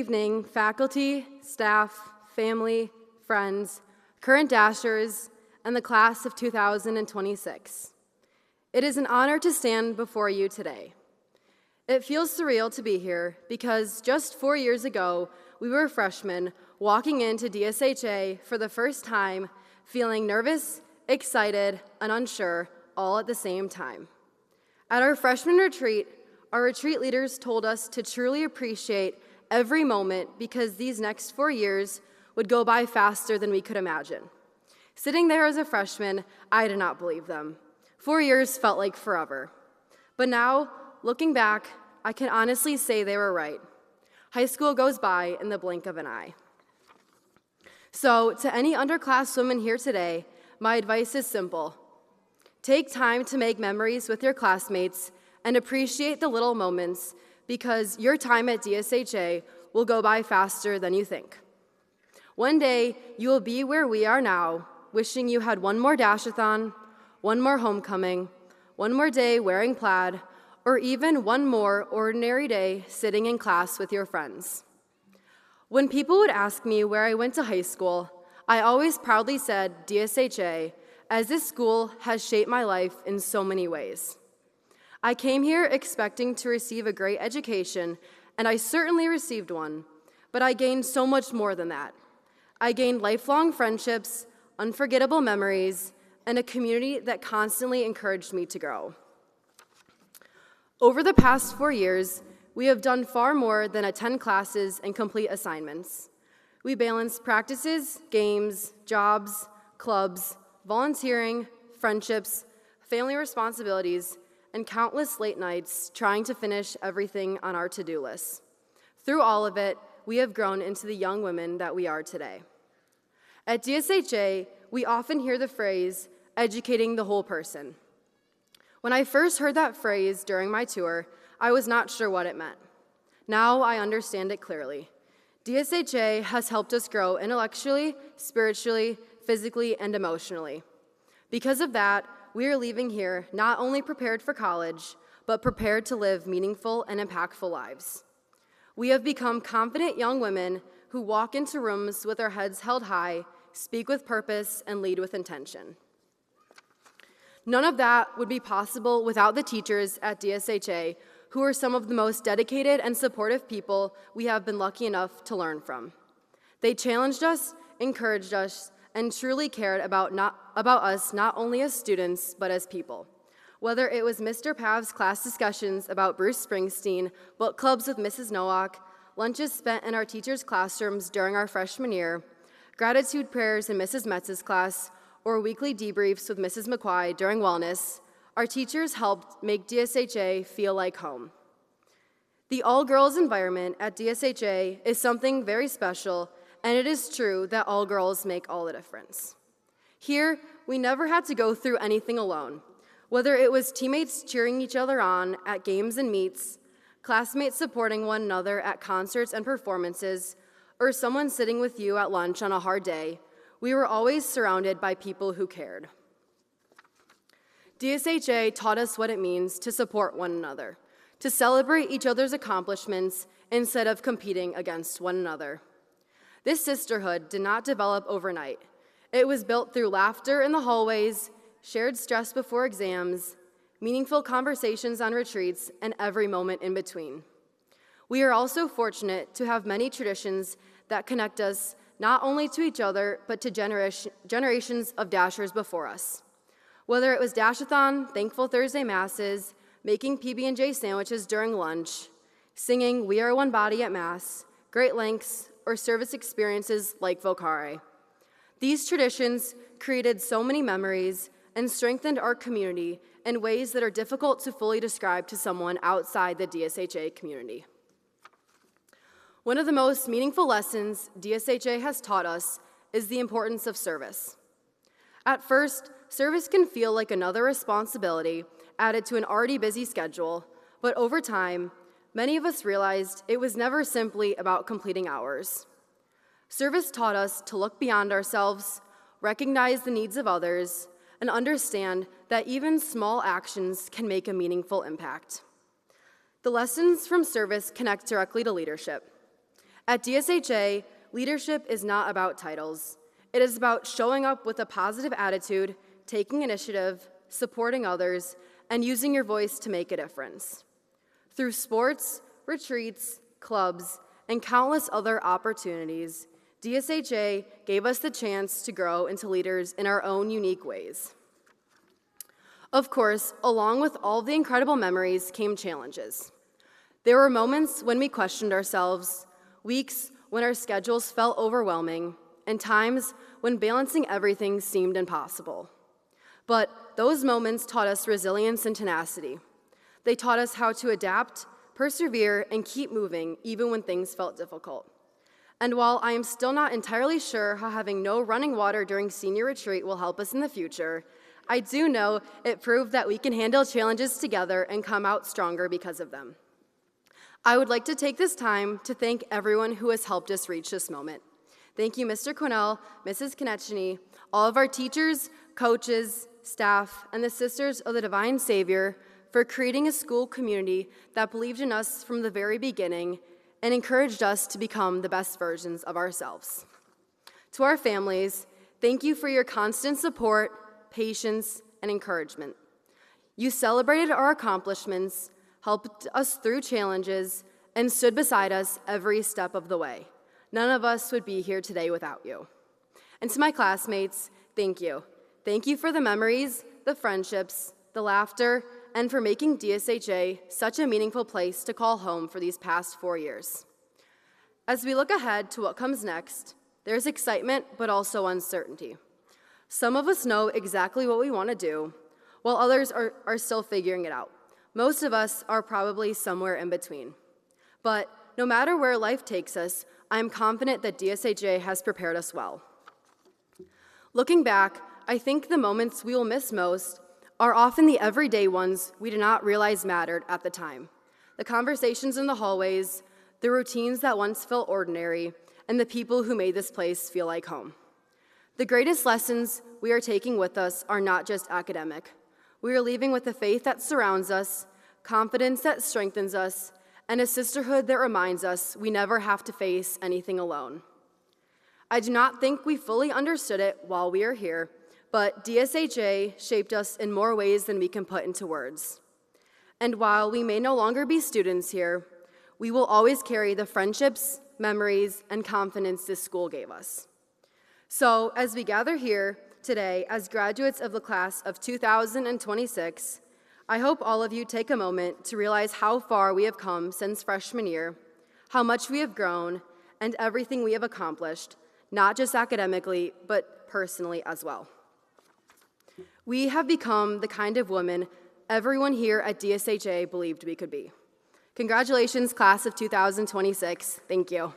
evening, faculty, staff, family, friends, current Dashers, and the class of 2026. It is an honor to stand before you today. It feels surreal to be here because just 4 years ago, we were freshmen walking into DSHA for the first time, feeling nervous, excited, and unsure all at the same time. At our freshman retreat, our retreat leaders told us to truly appreciate every moment because these next 4 years would go by faster than we could imagine. Sitting there as a freshman, I did not believe them. 4 years felt like forever. But now, looking back, I can honestly say they were right. High school goes by in the blink of an eye. So, to any underclasswomen here today, my advice is simple. Take time to make memories with your classmates and appreciate the little moments because your time at DSHA will go by faster than you think. One day, you will be where we are now, wishing you had one more Dashathon, one more homecoming, one more day wearing plaid, or even one more ordinary day sitting in class with your friends. When people would ask me where I went to high school, I always proudly said DSHA, as this school has shaped my life in so many ways. I came here expecting to receive a great education, and I certainly received one, but I gained so much more than that. I gained lifelong friendships, unforgettable memories, and a community that constantly encouraged me to grow. Over the past 4 years, we have done far more than attend classes and complete assignments. We balanced practices, games, jobs, clubs, volunteering, friendships, family responsibilities, and countless late nights trying to finish everything on our to-do list. Through all of it, we have grown into the young women that we are today. At DSHA, we often hear the phrase, educating the whole person. When I first heard that phrase during my tour, I was not sure what it meant. Now I understand it clearly. DSHA has helped us grow intellectually, spiritually, physically, and emotionally. Because of that, we are leaving here not only prepared for college, but prepared to live meaningful and impactful lives. We have become confident young women who walk into rooms with our heads held high, speak with purpose, and lead with intention. None of that would be possible without the teachers at DSHA, who are some of the most dedicated and supportive people we have been lucky enough to learn from. They challenged us, encouraged us, and truly cared about us not only as students, but as people. Whether it was Mr. Pav's class discussions about Bruce Springsteen, book clubs with Mrs. Nowak, lunches spent in our teachers' classrooms during our freshman year, gratitude prayers in Mrs. Metz's class, or weekly debriefs with Mrs. McQuai during wellness, our teachers helped make DSHA feel like home. The all-girls environment at DSHA is something very special, and it is true that all girls make all the difference. Here, we never had to go through anything alone, whether it was teammates cheering each other on at games and meets, classmates supporting one another at concerts and performances, or someone sitting with you at lunch on a hard day. We were always surrounded by people who cared. DSHA taught us what it means to support one another, to celebrate each other's accomplishments instead of competing against one another. This sisterhood did not develop overnight. It was built through laughter in the hallways, shared stress before exams, meaningful conversations on retreats, and every moment in between. We are also fortunate to have many traditions that connect us not only to each other, but to generations of Dashers before us. Whether it was Dashathon, Thankful Thursday Masses, making PB&J sandwiches during lunch, singing We Are One Body at Mass, Great Lengths, or service experiences like Vocare. These traditions created so many memories and strengthened our community in ways that are difficult to fully describe to someone outside the DSHA community. One of the most meaningful lessons DSHA has taught us is the importance of service. At first, service can feel like another responsibility added to an already busy schedule, but over time, many of us realized it was never simply about completing hours. Service taught us to look beyond ourselves, recognize the needs of others, and understand that even small actions can make a meaningful impact. The lessons from service connect directly to leadership. At DSHA, leadership is not about titles. It is about showing up with a positive attitude, taking initiative, supporting others, and using your voice to make a difference. Through sports, retreats, clubs, and countless other opportunities, DSHA gave us the chance to grow into leaders in our own unique ways. Of course, along with all the incredible memories came challenges. There were moments when we questioned ourselves, weeks when our schedules felt overwhelming, and times when balancing everything seemed impossible. But those moments taught us resilience and tenacity. They taught us how to adapt, persevere, and keep moving even when things felt difficult. And while I am still not entirely sure how having no running water during senior retreat will help us in the future, I do know it proved that we can handle challenges together and come out stronger because of them. I would like to take this time to thank everyone who has helped us reach this moment. Thank you, Mr. Quinnell, Mrs. Konechny, all of our teachers, coaches, staff, and the Sisters of the Divine Savior for creating a school community that believed in us from the very beginning and encouraged us to become the best versions of ourselves. To our families, thank you for your constant support, patience, and encouragement. You celebrated our accomplishments, helped us through challenges, and stood beside us every step of the way. None of us would be here today without you. And to my classmates, thank you. Thank you for the memories, the friendships, the laughter, and for making DSHA such a meaningful place to call home for these past 4 years. As we look ahead to what comes next, there's excitement but also uncertainty. Some of us know exactly what we want to do, while others are still figuring it out. Most of us are probably somewhere in between. But no matter where life takes us, I am confident that DSHA has prepared us well. Looking back, I think the moments we will miss most are often the everyday ones we did not realize mattered at the time. The conversations in the hallways, the routines that once felt ordinary, and the people who made this place feel like home. The greatest lessons we are taking with us are not just academic. We are leaving with the faith that surrounds us, confidence that strengthens us, and a sisterhood that reminds us we never have to face anything alone. I do not think we fully understood it while we are here, but DSHA shaped us in more ways than we can put into words. And while we may no longer be students here, we will always carry the friendships, memories, and confidence this school gave us. So as we gather here today as graduates of the class of 2026, I hope all of you take a moment to realize how far we have come since freshman year, how much we have grown, and everything we have accomplished, not just academically, but personally as well. We have become the kind of women everyone here at DSHA believed we could be. Congratulations, class of 2026. Thank you.